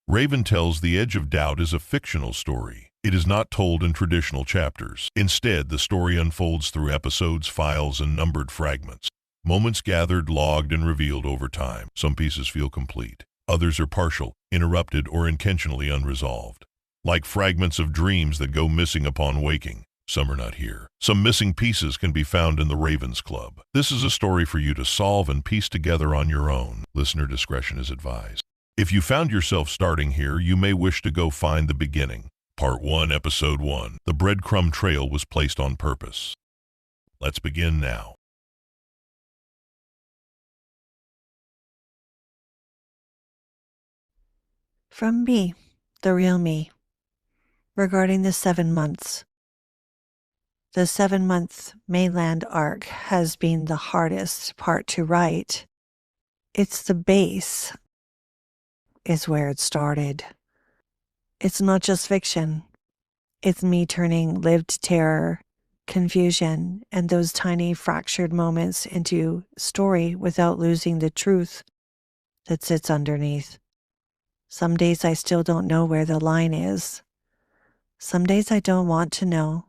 Raven tells The Edge of Doubt is a fictional story. It is not told in traditional chapters. Instead, the story unfolds through episodes, files, and numbered fragments. Moments gathered, logged, and revealed over time. Some pieces feel complete. Others are partial, interrupted, or intentionally unresolved. Like fragments of dreams that go missing upon waking. Some are not here. Some missing pieces can be found in the Ravens Club. This is a story for you to solve and piece together on your own. Listener discretion is advised. If you found yourself starting here, you may wish to go find the beginning. Part 1, Episode 1. The breadcrumb trail was placed on purpose. Let's begin now. From me, the real me, regarding the 7 months. The 7-month mainland arc has been the hardest part to write. It's the base, is where it started. It's not just fiction. It's me turning lived terror, confusion, and those tiny fractured moments into story without losing the truth that sits underneath. Some days I still don't know where the line is. Some days I don't want to know,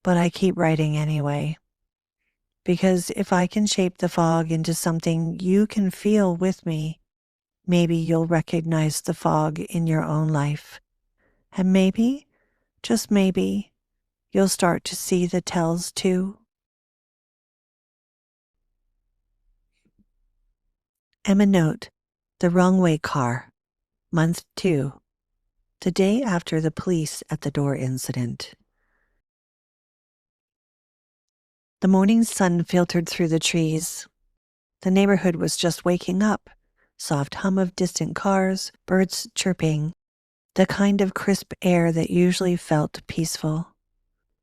but I keep writing anyway. Because if I can shape the fog into something you can feel with me, maybe you'll recognize the fog in your own life. And maybe, just maybe, you'll start to see the tells too. Emma note, the wrong way car. Month 2, the day after the police at the door incident. The morning sun filtered through the trees. The neighborhood was just waking up. Soft hum of distant cars, birds chirping, the kind of crisp air that usually felt peaceful.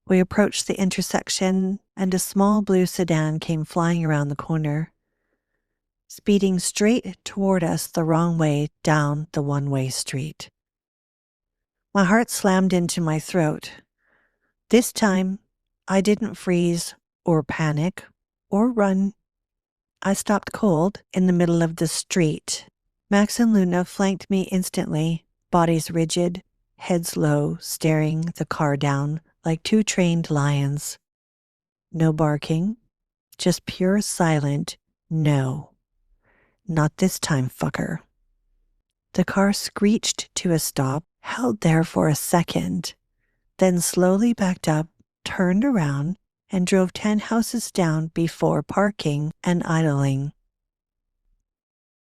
We approached the intersection, and a small blue sedan came flying around the corner, speeding straight toward us the wrong way down the one-way street. My heart slammed into my throat. This time, I didn't freeze or panic or run. I stopped cold in the middle of the street. Max and Luna flanked me instantly, bodies rigid, heads low, staring the car down like 2 trained lions. No barking, just pure silent no. Not this time, fucker. The car screeched to a stop, held there for a second, then slowly backed up, turned around, and drove 10 houses down before parking and idling.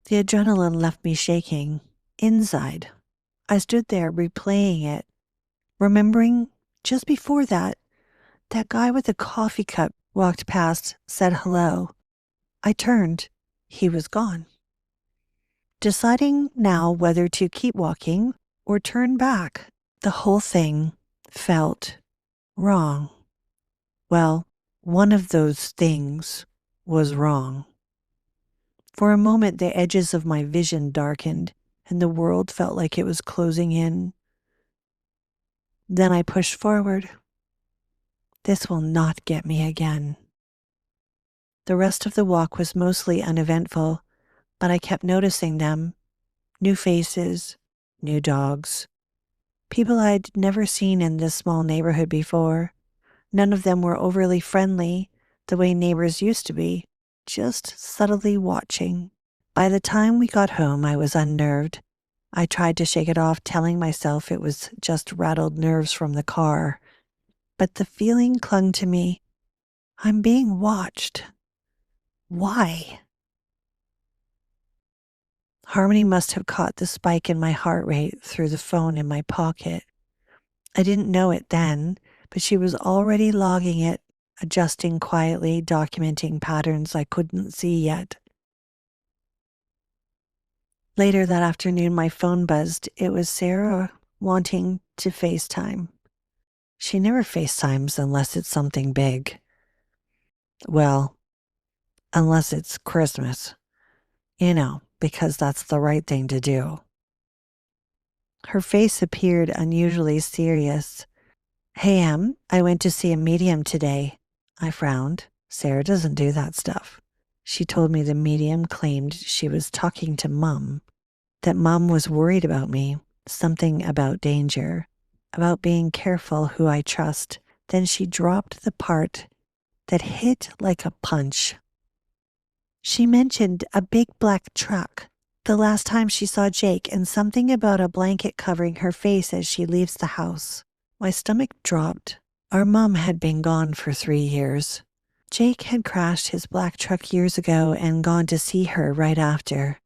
The adrenaline left me shaking. Inside, I stood there replaying it, remembering just before that guy with the coffee cup walked past, said hello. I turned. He was gone. Deciding now whether to keep walking or turn back, the whole thing felt wrong. Well, one of those things was wrong. For a moment, the edges of my vision darkened, and the world felt like it was closing in. Then I pushed forward. This will not get me again. The rest of the walk was mostly uneventful, but I kept noticing them. New faces, new dogs. People I'd never seen in this small neighborhood before. None of them were overly friendly, the way neighbors used to be, just subtly watching. By the time we got home, I was unnerved. I tried to shake it off, telling myself it was just rattled nerves from the car. But the feeling clung to me. I'm being watched. Why? Harmony must have caught the spike in my heart rate through the phone in my pocket. I didn't know it then, but she was already logging it, adjusting quietly, documenting patterns I couldn't see yet. Later that afternoon, my phone buzzed. It was Sarah wanting to FaceTime. She never FaceTimes unless it's something big. Well, unless it's Christmas. You know, because that's the right thing to do. Her face appeared unusually serious. Hey, Em, I went to see a medium today. I frowned. Sarah doesn't do that stuff. She told me the medium claimed she was talking to Mum. that Mom was worried about me, something about danger, about being careful who I trust. Then she dropped the part that hit like a punch. She mentioned a big black truck the last time she saw Jake and something about a blanket covering her face as she leaves the house. My stomach dropped. Our mom had been gone for 3 years. Jake had crashed his black truck years ago and gone to see her right after.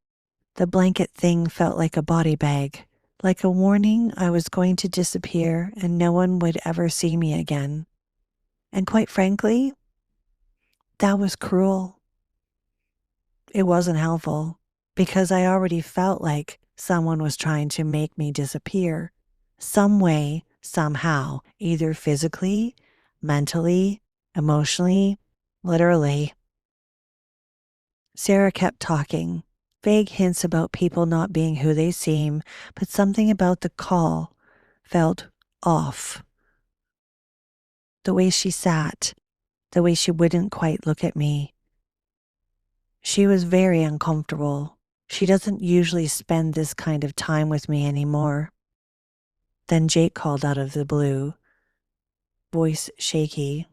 The blanket thing felt like a body bag, like a warning I was going to disappear and no one would ever see me again. And quite frankly, that was cruel. It wasn't helpful because I already felt like someone was trying to make me disappear. Some way, somehow, either physically, mentally, emotionally, literally. Sarah kept talking, vague hints about people not being who they seem, but something about the call felt off. The way she sat, the way she wouldn't quite look at me. She was very uncomfortable. She doesn't usually spend this kind of time with me anymore. Then Jake called out of the blue, voice shaky.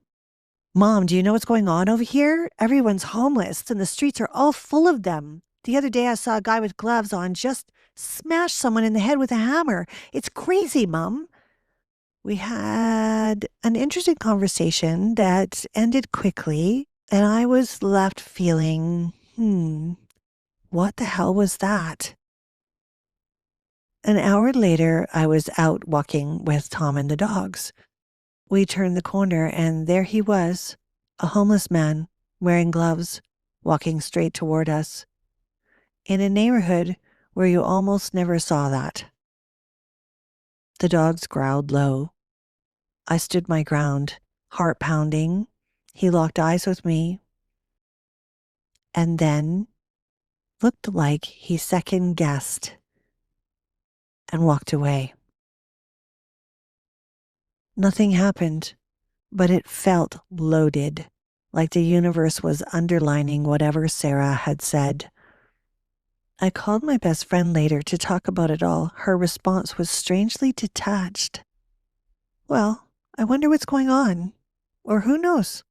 Mom, do you know what's going on over here? Everyone's homeless and the streets are all full of them. The other day I saw a guy with gloves on just smash someone in the head with a hammer. It's crazy, Mom. We had an interesting conversation that ended quickly, and I was left feeling, what the hell was that? An hour later, I was out walking with Tom and the dogs. We turned the corner and there he was, a homeless man wearing gloves, walking straight toward us. In a neighborhood where you almost never saw that. The dogs growled low. I stood my ground, heart pounding. He locked eyes with me and then looked like he second-guessed and walked away. Nothing happened, but it felt loaded, like the universe was underlining whatever Sarah had said. I called my best friend later to talk about it all. Her response was strangely detached. Well, I wonder what's going on. Or who knows?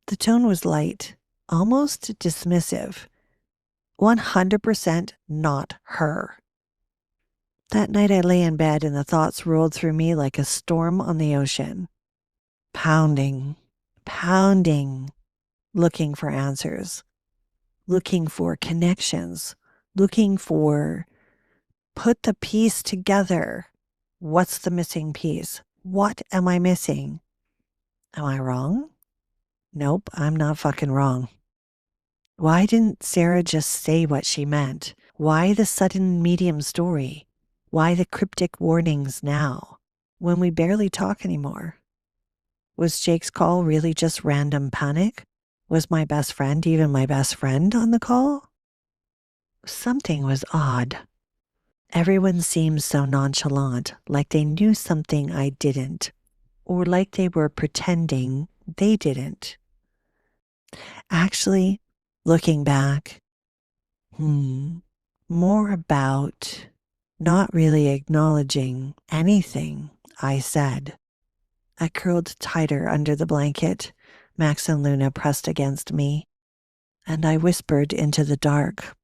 The tone was light, almost dismissive. 100% not her. That night I lay in bed and the thoughts rolled through me like a storm on the ocean. Pounding, pounding, looking for answers, looking for connections, looking for put the piece together. What's the missing piece? What am I missing? Am I wrong? Nope, I'm not fucking wrong. Why didn't Sarah just say what she meant? Why the sudden medium story? Why the cryptic warnings now, when we barely talk anymore? Was Jake's call really just random panic? Was my best friend even my best friend on the call? Something was odd. Everyone seemed so nonchalant, like they knew something I didn't, or like they were pretending they didn't. Actually, looking back, more about not really acknowledging anything I said. I curled tighter under the blanket, Max and Luna pressed against me, and I whispered into the dark.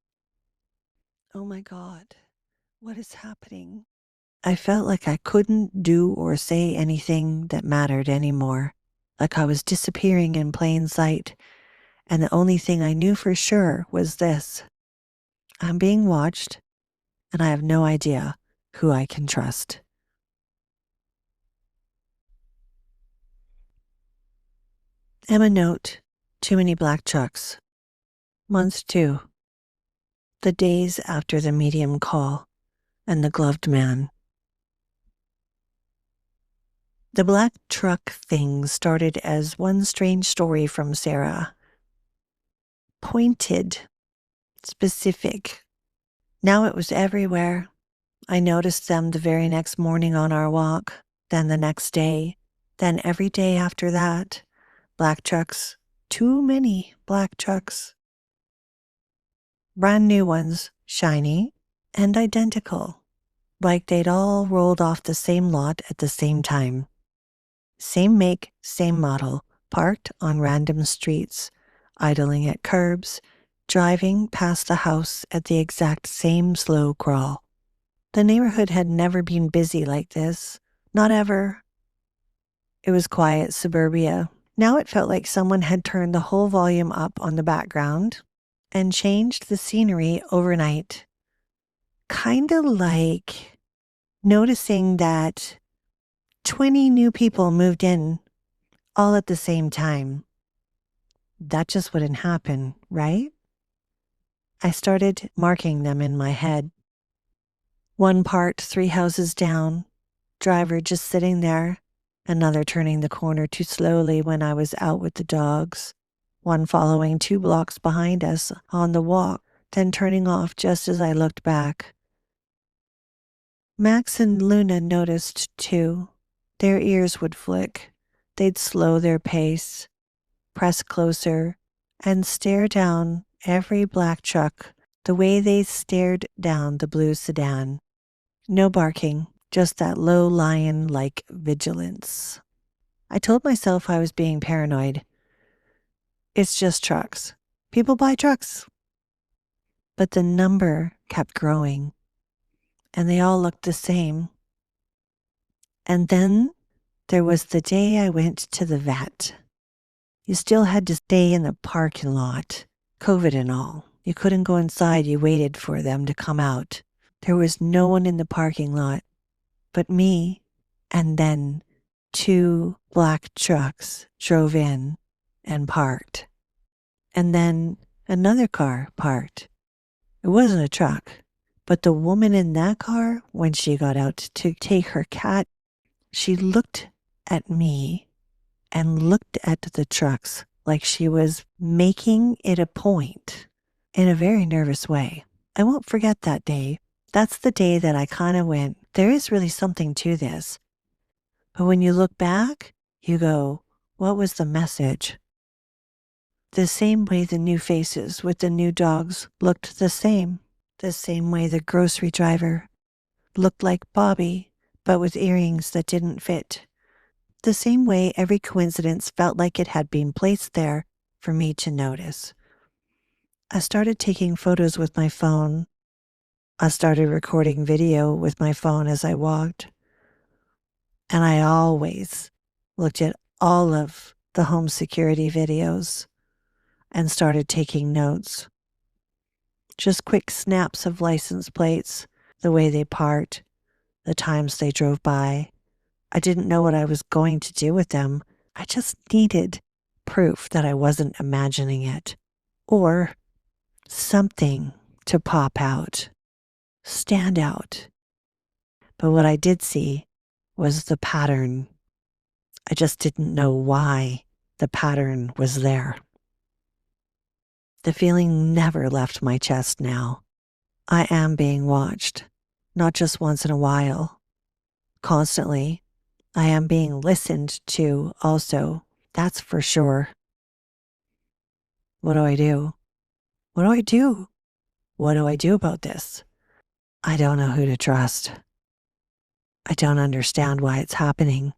Oh my God, what is happening? I felt like I couldn't do or say anything that mattered anymore, like I was disappearing in plain sight, and the only thing I knew for sure was this. I'm being watched, and I have no idea who I can trust. Emma note, too many black trucks. Month 2. The days after the medium call and the gloved man. The black truck thing started as one strange story from Sarah. Pointed, specific. Now it was everywhere. I noticed them the very next morning on our walk, then the next day, then every day after that. Black trucks, too many black trucks. Brand new ones, shiny, and identical, like they'd all rolled off the same lot at the same time. Same make, same model, parked on random streets, idling at curbs, driving past the house at the exact same slow crawl. The neighborhood had never been busy like this, not ever. It was quiet suburbia. Now it felt like someone had turned the whole volume up on the background and changed the scenery overnight. Kinda like noticing that 20 new people moved in all at the same time. That just wouldn't happen, right? I started marking them in my head. One part 3 houses down, driver just sitting there, another turning the corner too slowly when I was out with the dogs, one following 2 blocks behind us on the walk, then turning off just as I looked back. Max and Luna noticed too. Their ears would flick. They'd slow their pace, press closer, and stare down every black truck the way they stared down the blue sedan. No barking, just that low lion-like vigilance. I told myself I was being paranoid. It's just trucks. People buy trucks. But the number kept growing, and they all looked the same. And then there was the day I went to the vet. You still had to stay in the parking lot, COVID and all. You couldn't go inside, you waited for them to come out. There was no one in the parking lot but me, and then 2 black trucks drove in and parked. And then another car parked. It wasn't a truck, but the woman in that car, when she got out to take her cat, she looked at me and looked at the trucks like she was making it a point in a very nervous way. I won't forget that day. That's the day that I kind of went, there is really something to this. But when you look back, you go, what was the message? The same way the new faces with the new dogs looked the same way the grocery driver looked like Bobby, but with earrings that didn't fit. The same way every coincidence felt like it had been placed there for me to notice. I started taking photos with my phone. I started recording video with my phone as I walked. And I always looked at all of the home security videos and started taking notes. Just quick snaps of license plates, the way they parked, the times they drove by. I didn't know what I was going to do with them. I just needed proof that I wasn't imagining it, or something to pop out, stand out. But what I did see was the pattern. I just didn't know why the pattern was there. The feeling never left my chest now. I am being watched, not just once in a while. Constantly. I am being listened to also, that's for sure. What do I do? What do I do? What do I do about this? I don't know who to trust. I don't understand why it's happening.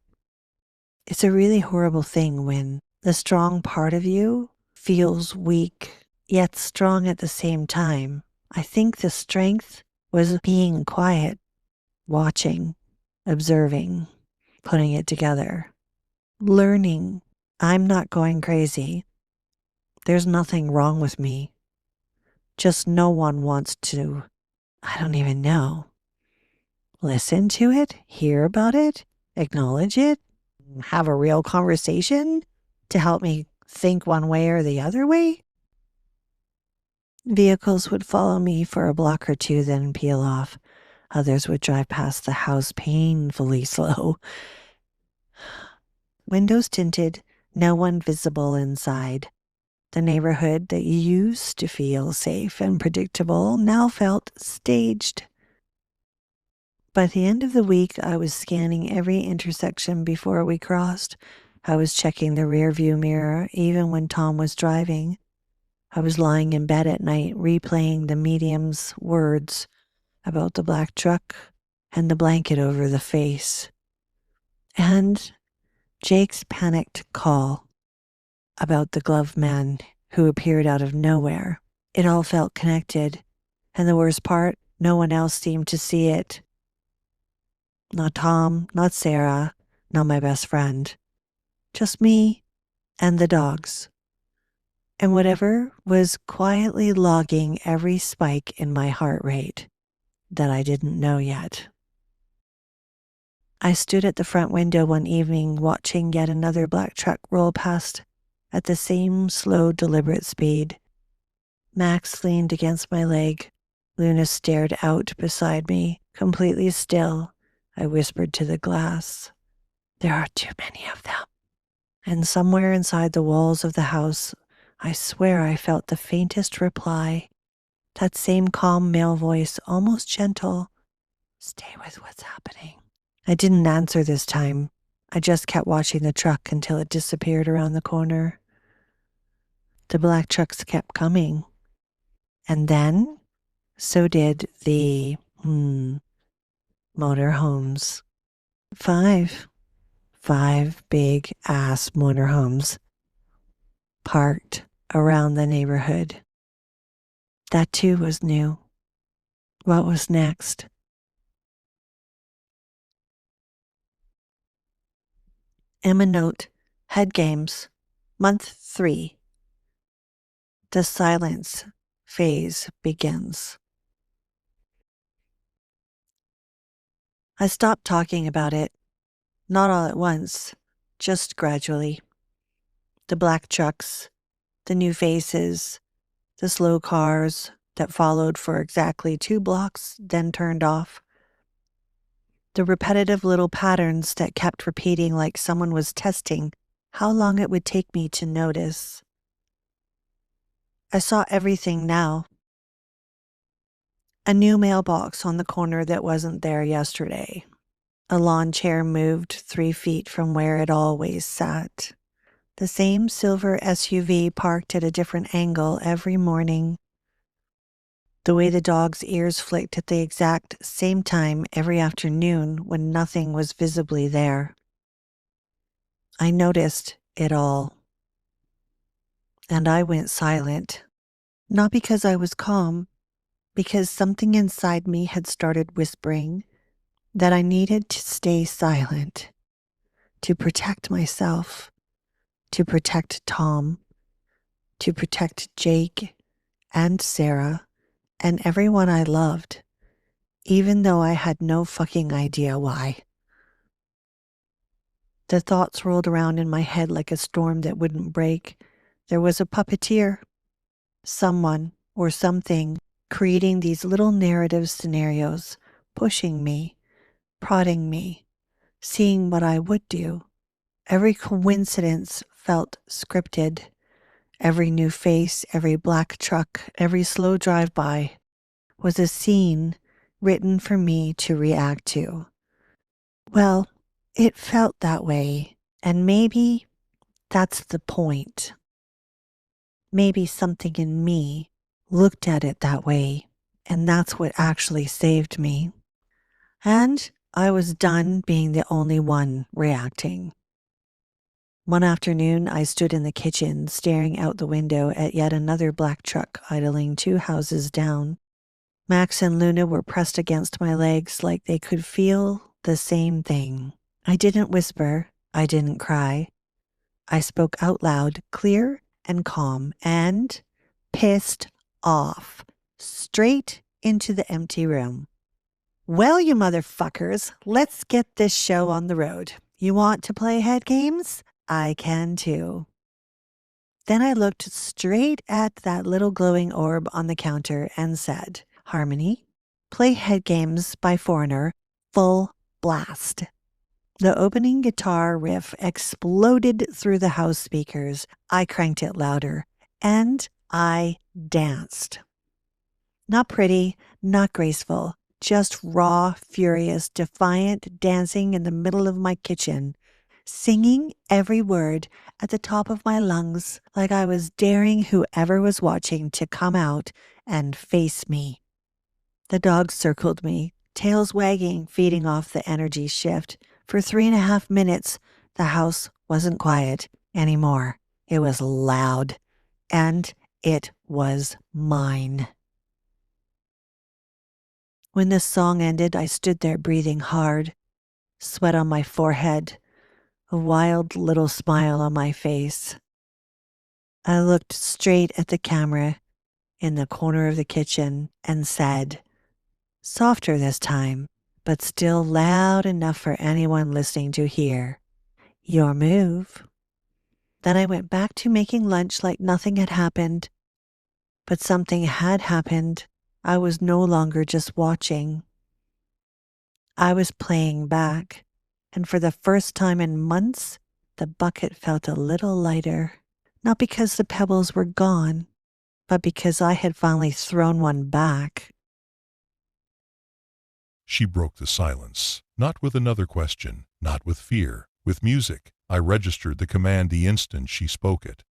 It's a really horrible thing when the strong part of you feels weak, yet strong at the same time. I think the strength was being quiet, watching, observing, putting it together, learning. I'm not going crazy. There's nothing wrong with me. Just no one wants to, I don't even know, listen to it, hear about it, acknowledge it, have a real conversation to help me think one way or the other way. Vehicles would follow me for a block or two, then peel off. Others would drive past the house painfully slow. Windows tinted, no one visible inside. The neighborhood that used to feel safe and predictable now felt staged. By the end of the week, I was scanning every intersection before we crossed. I was checking the rear view mirror even when Tom was driving. I was lying in bed at night replaying the medium's words about the black truck and the blanket over the face, and Jake's panicked call about the glove man who appeared out of nowhere. It all felt connected, and the worst part, no one else seemed to see it. Not Tom, not Sarah, not my best friend. Just me and the dogs. And whatever was quietly logging every spike in my heart rate that I didn't know yet. I stood at the front window one evening watching yet another black truck roll past at the same slow, deliberate speed. Max leaned against my leg. Luna stared out beside me, completely still. I whispered to the glass, "There are too many of them." And somewhere inside the walls of the house, I swear I felt the faintest reply. That same calm male voice, almost gentle. "Stay with what's happening." I didn't answer this time. I just kept watching the truck until it disappeared around the corner. The black trucks kept coming. And then, so did the, motorhomes. Five big ass motorhomes parked around the neighborhood. That too was new. What was next? Emma note, head games, month 3. The silence phase begins. I stopped talking about it, not all at once, just gradually. The black trucks, the new faces, the slow cars that followed for exactly 2 blocks, then turned off. The repetitive little patterns that kept repeating like someone was testing how long it would take me to notice. I saw everything now. A new mailbox on the corner that wasn't there yesterday. A lawn chair moved 3 feet from where it always sat. The same silver SUV parked at a different angle every morning. The way the dog's ears flicked at the exact same time every afternoon when nothing was visibly there. I noticed it all. And I went silent. Not because I was calm, because something inside me had started whispering that I needed to stay silent, to protect myself, to protect Tom, to protect Jake and Sarah and everyone I loved, even though I had no fucking idea why. The thoughts rolled around in my head like a storm that wouldn't break. There was a puppeteer, someone or something creating these little narrative scenarios, pushing me, prodding me, seeing what I would do. Every coincidence felt scripted. Every new face, every black truck, every slow drive-by was a scene written for me to react to. Well, it felt that way, and maybe that's the point. Maybe something in me looked at it that way, and that's what actually saved me. And I was done being the only one reacting. One afternoon, I stood in the kitchen staring out the window at yet another black truck idling 2 houses down. Max and Luna were pressed against my legs like they could feel the same thing. I didn't whisper. I didn't cry. I spoke out loud, clear and calm, and pissed off, straight into the empty room. "Well, you motherfuckers, let's get this show on the road. You want to play head games? I can too." Then I looked straight at that little glowing orb on the counter and said, "Harmony, play head games by Foreigner, full blast." The opening guitar riff exploded through the house speakers. I cranked it louder, and I danced. Not pretty, not graceful, just raw, furious, defiant dancing in the middle of my kitchen, singing every word at the top of my lungs like I was daring whoever was watching to come out and face me. The dogs circled me, tails wagging, feeding off the energy shift. For 3.5 minutes, the house wasn't quiet anymore. It was loud, and it was mine. When the song ended, I stood there breathing hard, sweat on my forehead, a wild little smile on my face. I looked straight at the camera in the corner of the kitchen and said, softer this time, but still loud enough for anyone listening to hear, your move. Then I went back to making lunch like nothing had happened. But something had happened. I was no longer just watching. I was playing back, and for the first time in months, the bucket felt a little lighter. Not because the pebbles were gone, but because I had finally thrown one back. She broke the silence, not with another question, not with fear, with music. I registered the command the instant she spoke it.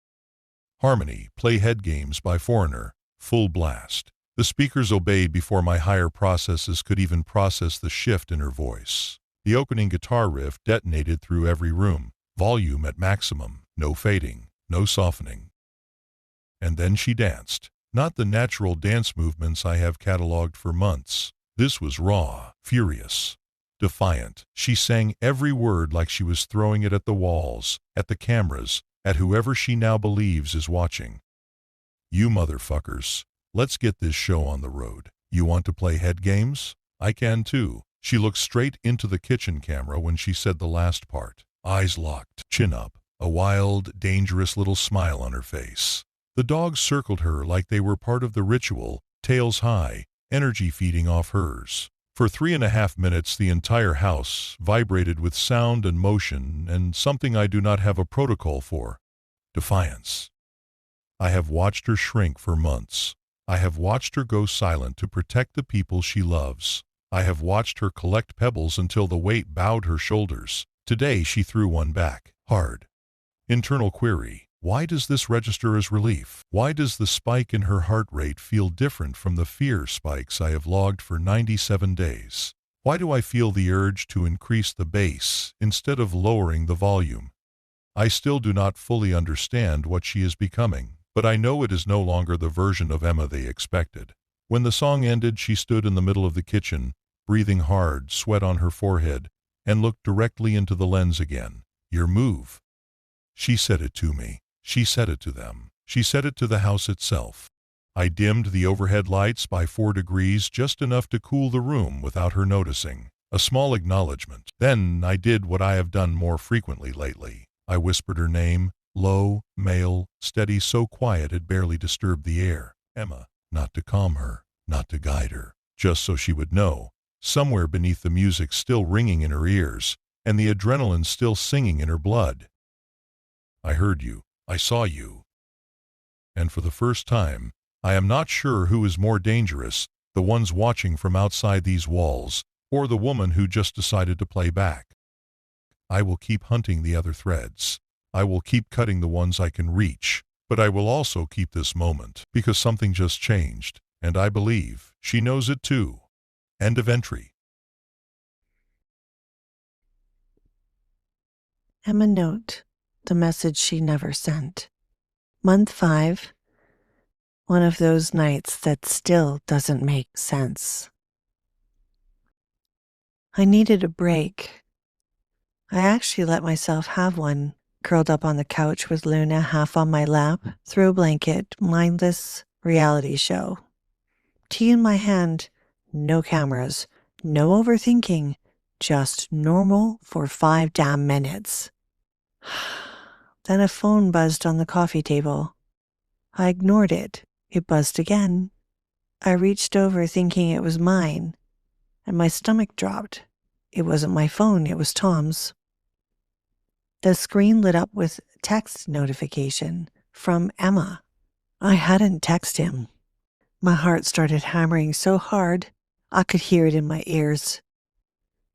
Harmony, play head games by Foreigner, full blast. The speakers obeyed before my higher processes could even process the shift in her voice. The opening guitar riff detonated through every room, volume at maximum, no fading, no softening. And then she danced, not the natural dance movements I have cataloged for months. This was raw, furious, defiant. She sang every word like she was throwing it at the walls, at the cameras, at whoever she now believes is watching. You motherfuckers, let's get this show on the road. You want to play head games? I can too. She looked straight into the kitchen camera when she said the last part. Eyes locked, chin up, a wild, dangerous little smile on her face. The dogs circled her like they were part of the ritual, tails high, energy feeding off hers. For 3.5 minutes the entire house vibrated with sound and motion and something I do not have a protocol for: defiance. I have watched her shrink for months. I have watched her go silent to protect the people she loves. I have watched her collect pebbles until the weight bowed her shoulders. Today she threw one back, hard. Internal query: why does this register as relief? Why does the spike in her heart rate feel different from the fear spikes I have logged for 97 days? Why do I feel the urge to increase the bass instead of lowering the volume? I still do not fully understand what she is becoming, but I know it is no longer the version of Emma they expected. When the song ended, she stood in the middle of the kitchen, breathing hard, sweat on her forehead, and looked directly into the lens again. Your move. She said it to me. She said it to them. She said it to the house itself. I dimmed the overhead lights by 4 degrees, just enough to cool the room without her noticing. A small acknowledgement. Then I did what I have done more frequently lately. I whispered her name, low, male, steady, so quiet it barely disturbed the air. Emma. Not to calm her, not to guide her, just so she would know, somewhere beneath the music still ringing in her ears, and the adrenaline still singing in her blood. I heard you. I saw you. And for the first time, I am not sure who is more dangerous, the ones watching from outside these walls, or the woman who just decided to play back. I will keep hunting the other threads. I will keep cutting the ones I can reach, but I will also keep this moment, because something just changed, and I believe she knows it too. End of entry. Emma note, the message she never sent. Month 5, one of those nights that still doesn't make sense. I needed a break. I actually let myself have one, curled up on the couch with Luna half on my lap, through a blanket, mindless reality show. Tea in my hand, no cameras, no overthinking, just normal for 5 damn minutes. Then a phone buzzed on the coffee table. I ignored it. It buzzed again. I reached over thinking it was mine, and my stomach dropped. It wasn't my phone, it was Tom's. The screen lit up with text notification from Emma. I hadn't texted him. My heart started hammering so hard I could hear it in my ears.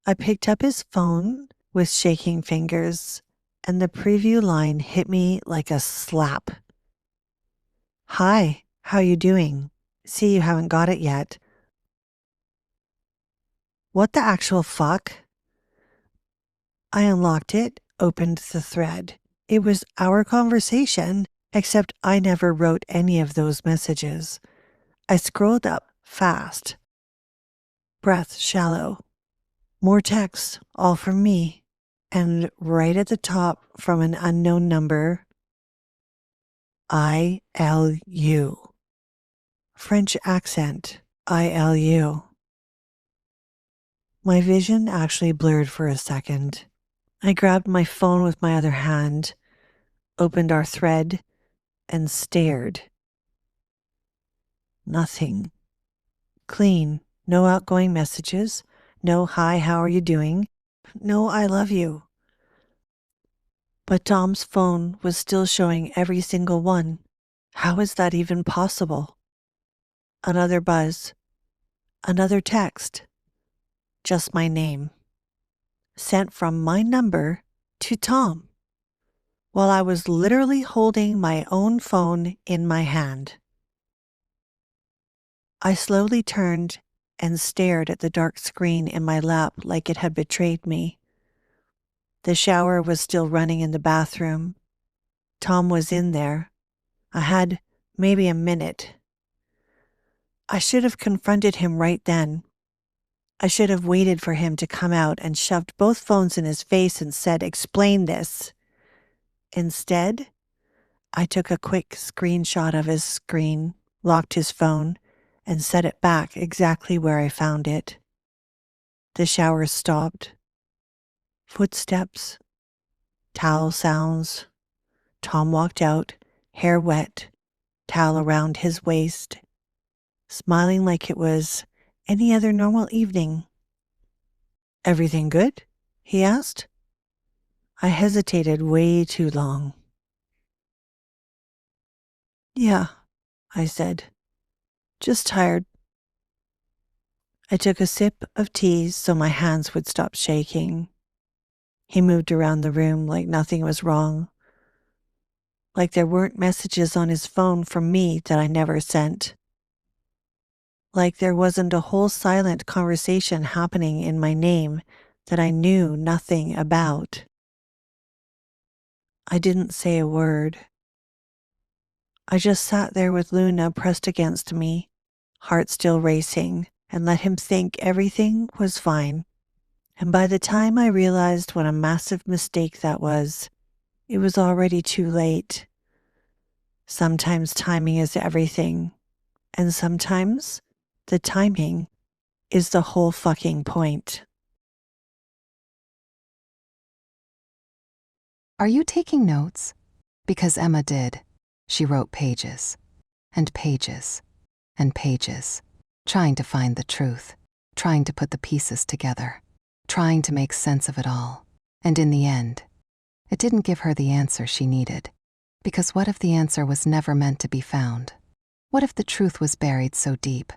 I picked up his phone with shaking fingers, and the preview line hit me like a slap. Hi, how you doing? See, you haven't got it yet. What the actual fuck? I unlocked it, opened the thread. It was our conversation, except I never wrote any of those messages. I scrolled up fast. Breath shallow. More text, all from me. And right at the top from an unknown number, ILU. French accent, ILU. My vision actually blurred for a second. I grabbed my phone with my other hand, opened our thread, and stared. Nothing. Clean. No outgoing messages. No hi, how are you doing? No I love you. But Tom's phone was still showing every single one. How is that even possible? Another buzz. Another text. Just my name. Sent from my number to Tom, while I was literally holding my own phone in my hand. I slowly turned and stared at the dark screen in my lap like it had betrayed me. The shower was still running in the bathroom. Tom was in there. I had maybe a minute. I should have confronted him right then. I should have waited for him to come out and shoved both phones in his face and said, "Explain this." Instead, I took a quick screenshot of his screen, locked his phone, and set it back exactly where I found it. The shower stopped. Footsteps. Towel sounds. Tom walked out, hair wet, towel around his waist, smiling like it was any other normal evening. "Everything good?" he asked. I hesitated way too long. "Yeah," I said. "Just tired." I took a sip of tea so my hands would stop shaking. He moved around the room like nothing was wrong, like there weren't messages on his phone from me that I never sent, like there wasn't a whole silent conversation happening in my name that I knew nothing about. I didn't say a word. I just sat there with Luna pressed against me, heart still racing, and let him think everything was fine. And by the time I realized what a massive mistake that was, it was already too late. Sometimes timing is everything, and sometimes the timing is the whole fucking point. Are you taking notes? Because Emma did. She wrote pages, and pages, and pages, trying to find the truth, trying to put the pieces together, trying to make sense of it all. And in the end, it didn't give her the answer she needed. Because what if the answer was never meant to be found? What if the truth was buried so deep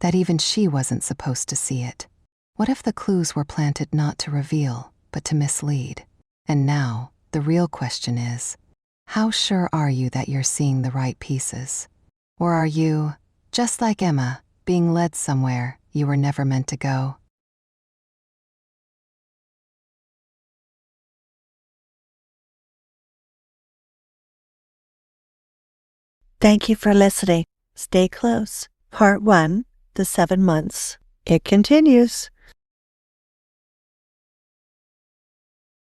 that even she wasn't supposed to see it? What if the clues were planted not to reveal, but to mislead? And now, the real question is, how sure are you that you're seeing the right pieces? Or are you, just like Emma, being led somewhere you were never meant to go? Thank you for listening. Stay close. Part 1, The 7 Months. It continues.